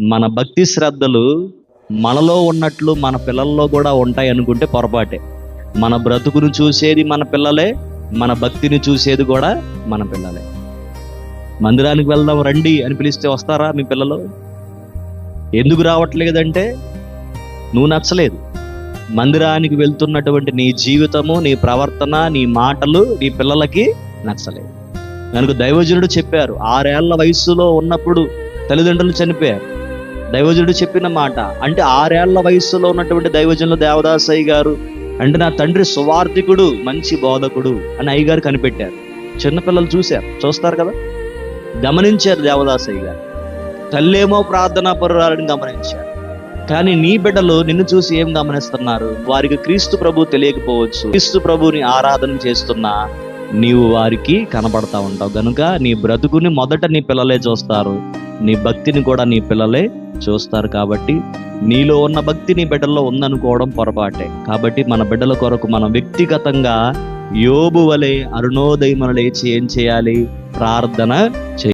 మన భక్తి శ్రద్ధలు మనలో ఉన్నట్లు మన పిల్లల్లో కూడా ఉంటాయి అనుకుంటే పొరపాటే. మన బ్రతుకును చూసేది మన పిల్లలే, మన భక్తిని చూసేది కూడా మన పిల్లలే. మందిరానికి వెళ్దాం రండి అని పిలిస్తే వస్తారా మీ పిల్లలు? ఎందుకు రావట్లేదంటే నువ్వు నచ్చలేదు. మందిరానికి వెళ్తున్నటువంటి నీ జీవితము, నీ ప్రవర్తన, నీ మాటలు నీ పిల్లలకి నచ్చలేదు. కనుక దైవజనుడు చెప్పారు, 6 ఏళ్ల వయస్సులో ఉన్నప్పుడు తల్లిదండ్రులు చనిపోయారు. దైవజనుడు చెప్పిన మాట అంటే 6 ఏళ్ల వయస్సులో ఉన్నటువంటి దైవజనులు దేవదాసయ్య గారు అంటే నా తండ్రి సువార్థికుడు, మంచి బోధకుడు అని అయ్యగారు కనిపెట్టారు. చిన్నపిల్లలు చూస్తారు కదా, గమనించారు దేవదాసయ్య గారు. తల్లేమో ప్రార్థనా పరురాలని గమనించారు. కానీ నీ బిడ్డలు నిన్ను చూసి ఏం గమనిస్తున్నారు? వారికి క్రీస్తు ప్రభు తెలియకపోవచ్చు, క్రీస్తు ప్రభుని ఆరాధన చేస్తున్నా నీవు వారికి కనపడతా ఉంటావు. గనుక నీ బ్రతుకుని మొదట నీ పిల్లలే చూస్తారు, నీ భక్తిని కూడా నీ పిల్లలే చూస్తారు. కాబట్టి నీలో ఉన్న భక్తి నీ బిడ్డల్లో ఉందనుకోవడం పొరపాటే. కాబట్టి మన బిడ్డల కొరకు మనం వ్యక్తిగతంగా యోబు వలె అరుణోదయమున లేచి ఏం చేయాలి? ప్రార్థన చేయాలి.